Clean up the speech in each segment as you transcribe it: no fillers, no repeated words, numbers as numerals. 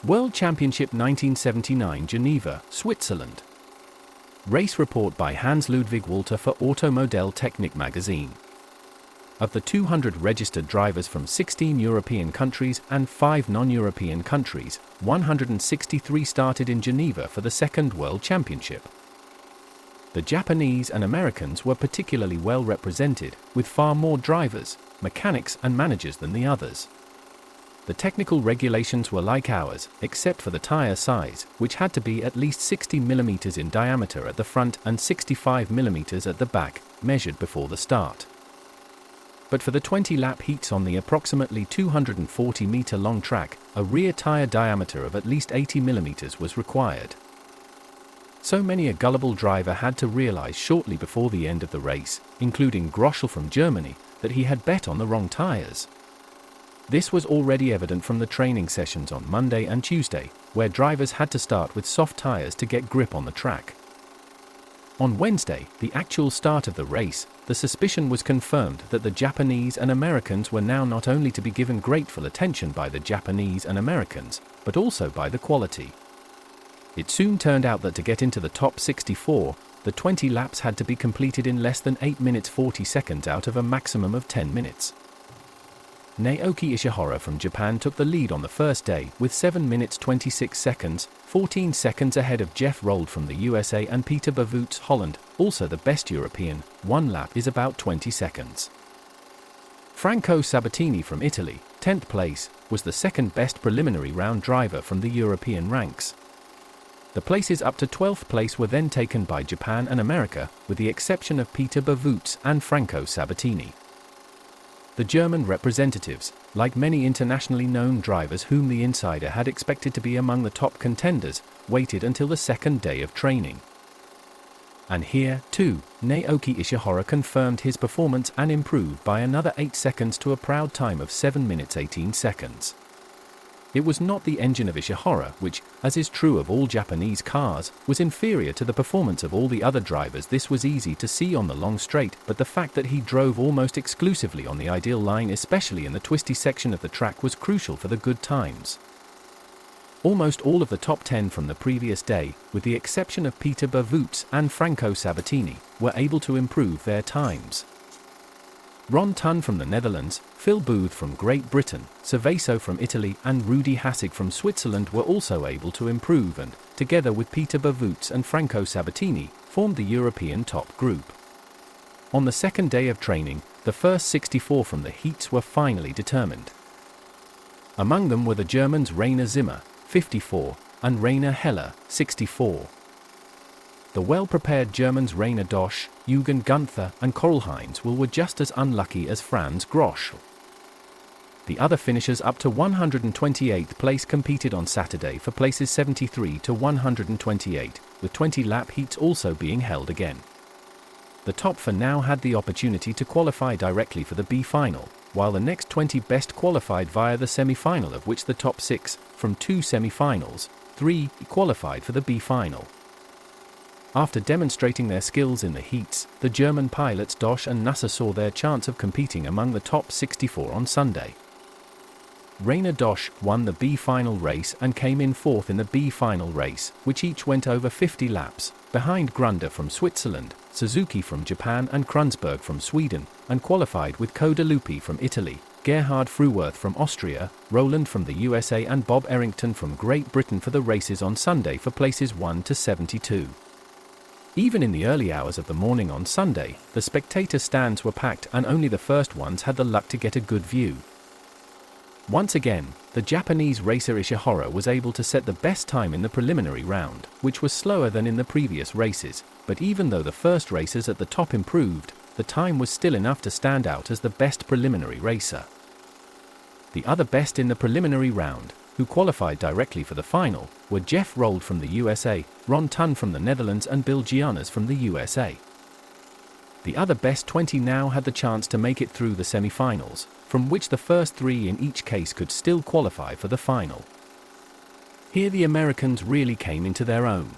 World Championship 1979 Geneva, Switzerland. Race report by Hans Ludwig Walter for Automodell Technik magazine. Of the 200 registered drivers from 16 European countries and 5 non-European countries, 163 started in Geneva for the second World Championship. The Japanese and Americans were particularly well represented, with far more drivers, mechanics and managers than the others. The technical regulations were like ours, except for the tire size, which had to be at least 60 mm in diameter at the front and 65 mm at the back, measured before the start. But for the 20-lap heats on the approximately 240-meter-long track, a rear tire diameter of at least 80 mm was required. So many a gullible driver had to realize shortly before the end of the race, including Groschel from Germany, that he had bet on the wrong tires. This was already evident from the training sessions on Monday and Tuesday, where drivers had to start with soft tires to get grip on the track. On Wednesday, the actual start of the race, the suspicion was confirmed that the Japanese and Americans were now not only to be given grateful attention by the Japanese and Americans, but also by the quality. It soon turned out that to get into the top 64, the 20 laps had to be completed in less than 8 minutes 40 seconds out of a maximum of 10 minutes. Naoki Ishihara from Japan took the lead on the first day with 7 minutes 26 seconds, 14 seconds ahead of Jeff Rold from the USA and Peter Bavoots Holland, also the best European. 1 lap is about 20 seconds. Franco Sabatini from Italy, 10th place, was the second best preliminary round driver from the European ranks. The places up to 12th place were then taken by Japan and America, with the exception of Peter Bavoots and Franco Sabatini. The German representatives, like many internationally known drivers whom the insider had expected to be among the top contenders, waited until the second day of training. And here, too, Naoki Ishihara confirmed his performance and improved by another 8 seconds to a proud time of 7 minutes 18 seconds. It was not the engine of Ishihara which, as is true of all Japanese cars, was inferior to the performance of all the other drivers. This was easy to see on the long straight, but the fact that he drove almost exclusively on the ideal line, especially in the twisty section of the track, was crucial for the good times. Almost all of the top 10 from the previous day, with the exception of Peter Bavoots and Franco Sabatini, were able to improve their times. Ron Tunn from the Netherlands, Phil Booth from Great Britain, Cerveso from Italy and Rudi Hassig from Switzerland were also able to improve and, together with Peter Bavoots and Franco Sabatini, formed the European top group. On the second day of training, the first 64 from the heats were finally determined. Among them were the Germans Rainer Zimmer, 54, and Rainer Heller, 64. The well-prepared Germans Rainer Dosch, Jürgen Gunther and Karl-Heinz Will were just as unlucky as Franz Groschel. The other finishers up to 128th place competed on Saturday for places 73 to 128, with 20-lap heats also being held again. The top 4 now had the opportunity to qualify directly for the B final, while the next 20 best qualified via the semi-final, of which the top 6, from 2 semi-finals, 3 qualified for the B final. After demonstrating their skills in the heats, the German pilots Dosch and Nasser saw their chance of competing among the top 64 on Sunday. Rainer Dosch won the B final race and came in 4th in the B final race, which each went over 50 laps, behind Grunder from Switzerland, Suzuki from Japan and Krunsberg from Sweden, and qualified with Codalupi from Italy, Gerhard Fruworth from Austria, Roland from the USA and Bob Errington from Great Britain for the races on Sunday for places 1 to 72. Even in the early hours of the morning on Sunday, the spectator stands were packed and only the first ones had the luck to get a good view. Once again, the Japanese racer Ishihara was able to set the best time in the preliminary round, which was slower than in the previous races, but even though the first racers at the top improved, the time was still enough to stand out as the best preliminary racer. The other best in the preliminary round, who qualified directly for the final, were Jeff Rold from the USA, Ron Tunn from the Netherlands and Bill Giannas from the USA. The other best 20 now had the chance to make it through the semi-finals, from which the first 3 in each case could still qualify for the final. Here the Americans really came into their own.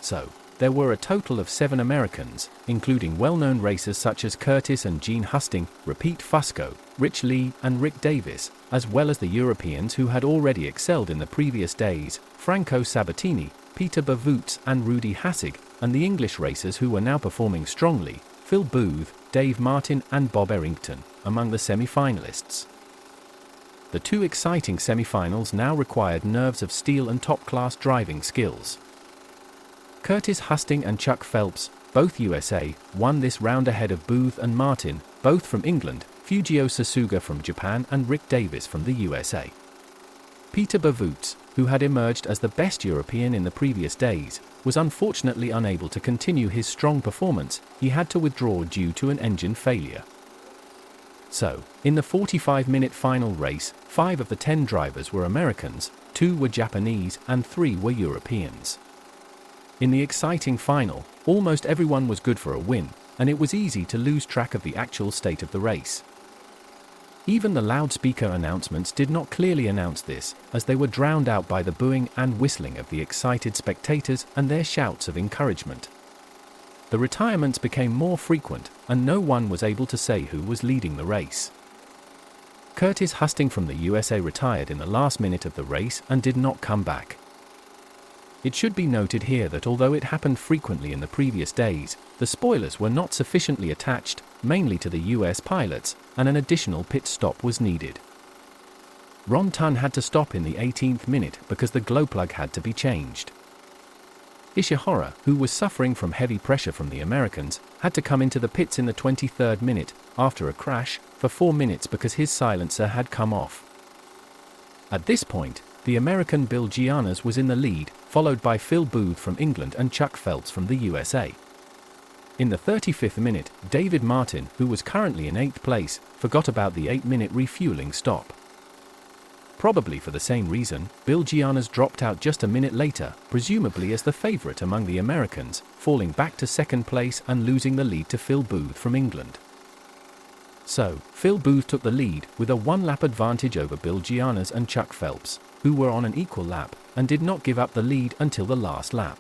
So, there were a total of 7 Americans, including well-known racers such as Curtis and Gene Husting, Repeat Fusco, Rich Lee, and Rick Davis, as well as the Europeans who had already excelled in the previous days, Franco Sabatini, Peter Bavoots and Rudy Hassig, and the English racers who were now performing strongly, Phil Booth, Dave Martin and Bob Errington, among the semi-finalists. The 2 exciting semi-finals now required nerves of steel and top-class driving skills. Curtis Husting and Chuck Phelps, both USA, won this round ahead of Booth and Martin, both from England, Fujio Sasuga from Japan and Rick Davis from the USA. Peter Bavoots, who had emerged as the best European in the previous days, was unfortunately unable to continue his strong performance. He had to withdraw due to an engine failure. So, in the 45-minute final race, 5 of the 10 drivers were Americans, 2 were Japanese and 3 were Europeans. In the exciting final, almost everyone was good for a win, and it was easy to lose track of the actual state of the race. Even the loudspeaker announcements did not clearly announce this, as they were drowned out by the booing and whistling of the excited spectators and their shouts of encouragement. The retirements became more frequent, and no one was able to say who was leading the race. Curtis Husting from the USA retired in the last minute of the race and did not come back. It should be noted here that although it happened frequently in the previous days, the spoilers were not sufficiently attached, mainly to the US pilots, and an additional pit stop was needed. Ron Tunn had to stop in the 18th minute because the glow plug had to be changed. Ishihara, who was suffering from heavy pressure from the Americans, had to come into the pits in the 23rd minute, after a crash, for 4 minutes because his silencer had come off. At this point, the American Bill Giannis was in the lead, followed by Phil Booth from England and Chuck Phelps from the USA. In the 35th minute, David Martin, who was currently in 8th place, forgot about the 8-minute refueling stop. Probably for the same reason, Bill Giannis dropped out just a minute later, presumably as the favorite among the Americans, falling back to 2nd place and losing the lead to Phil Booth from England. So, Phil Booth took the lead, with a 1-lap advantage over Bill Giannis and Chuck Phelps, who were on an equal lap, and did not give up the lead until the last lap.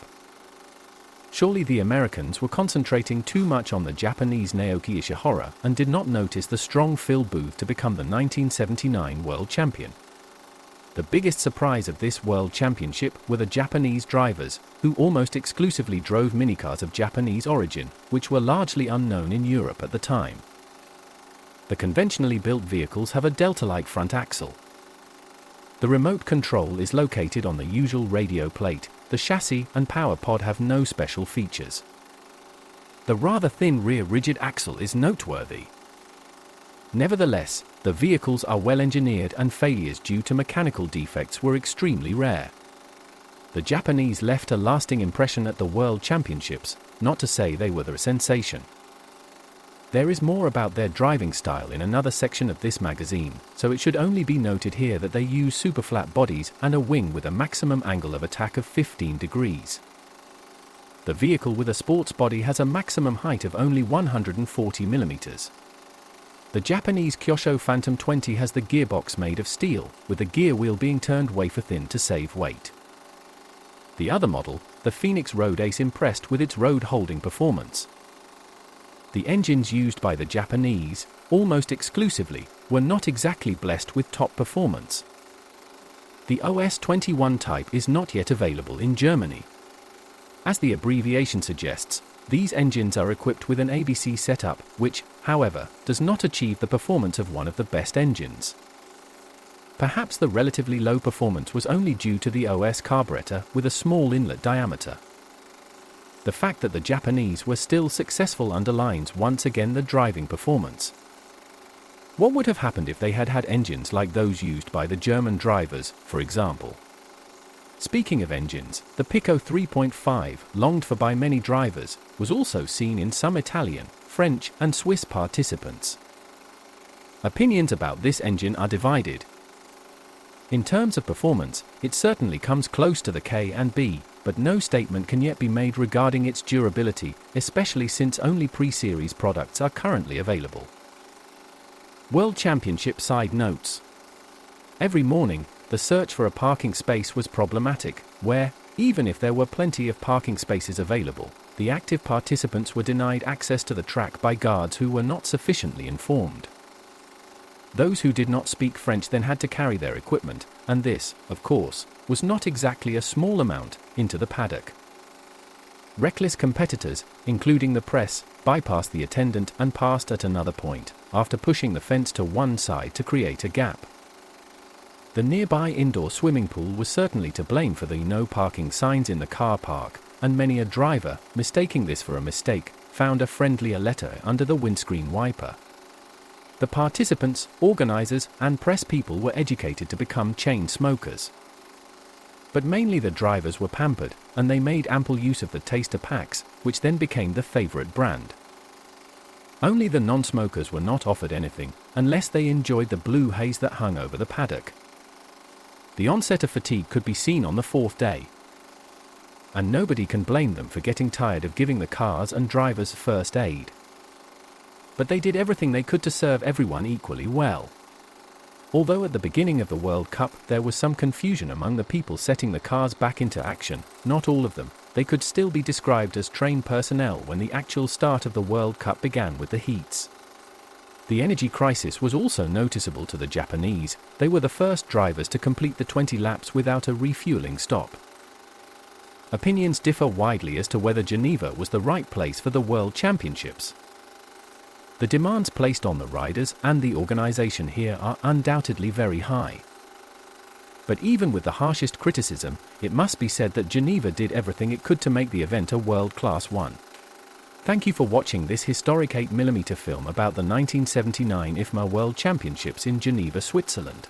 Surely the Americans were concentrating too much on the Japanese Naoki Ishihara and did not notice the strong Phil Booth to become the 1979 world champion. The biggest surprise of this world championship were the Japanese drivers, who almost exclusively drove minicars of Japanese origin, which were largely unknown in Europe at the time. The conventionally built vehicles have a delta-like front axle. The remote control is located on the usual radio plate. The chassis and power pod have no special features. The rather thin rear rigid axle is noteworthy. Nevertheless, the vehicles are well engineered and failures due to mechanical defects were extremely rare. The Japanese left a lasting impression at the World Championships, not to say they were the sensation. There is more about their driving style in another section of this magazine, so it should only be noted here that they use super flat bodies and a wing with a maximum angle of attack of 15 degrees. The vehicle with a sports body has a maximum height of only 140 mm. The Japanese Kyosho Phantom 20 has the gearbox made of steel, with the gear wheel being turned wafer thin to save weight. The other model, the Phoenix Road Ace, impressed with its road-holding performance. The engines used by the Japanese, almost exclusively, were not exactly blessed with top performance. The OS-21 type is not yet available in Germany. As the abbreviation suggests, these engines are equipped with an ABC setup, which, however, does not achieve the performance of one of the best engines. Perhaps the relatively low performance was only due to the OS carburetor with a small inlet diameter. The fact that the Japanese were still successful underlines once again the driving performance. What would have happened if they had had engines like those used by the German drivers, for example? Speaking of engines, the Pico 3.5, longed for by many drivers, was also seen in some Italian, French, and Swiss participants. Opinions about this engine are divided. In terms of performance, it certainly comes close to the K and B, but no statement can yet be made regarding its durability, especially since only pre-series products are currently available. World Championship side notes. Every morning, the search for a parking space was problematic, where, Even if there were plenty of parking spaces available, the active participants were denied access to the track by guards who were not sufficiently informed. Those who did not speak French then had to carry their equipment, and this, of course, was not exactly a small amount, into the paddock. Reckless competitors, including the press, bypassed the attendant and passed at another point, after pushing the fence to one side to create a gap. The nearby indoor swimming pool was certainly to blame for the no parking signs in the car park, and many a driver, mistaking this for a mistake, found a friendlier letter under the windscreen wiper. The participants, organizers, and press people were educated to become chain smokers. But mainly the drivers were pampered, and they made ample use of the taster packs, which then became the favorite brand. Only the non-smokers were not offered anything, unless they enjoyed the blue haze that hung over the paddock. The onset of fatigue could be seen on the fourth day, and nobody can blame them for getting tired of giving the cars and drivers first aid. But they did everything they could to serve everyone equally well. Although at the beginning of the World Cup there was some confusion among the people setting the cars back into action, not all of them, they could still be described as trained personnel when the actual start of the World Cup began with the heats. The energy crisis was also noticeable to the Japanese. They were the first drivers to complete the 20 laps without a refueling stop. Opinions differ widely as to whether Geneva was the right place for the World Championships. The demands placed on the riders and the organization here are undoubtedly very high. But even with the harshest criticism, it must be said that Geneva did everything it could to make the event a world-class one. Thank you for watching this historic 8mm film about the 1979 IFMAR World Championships in Geneva, Switzerland.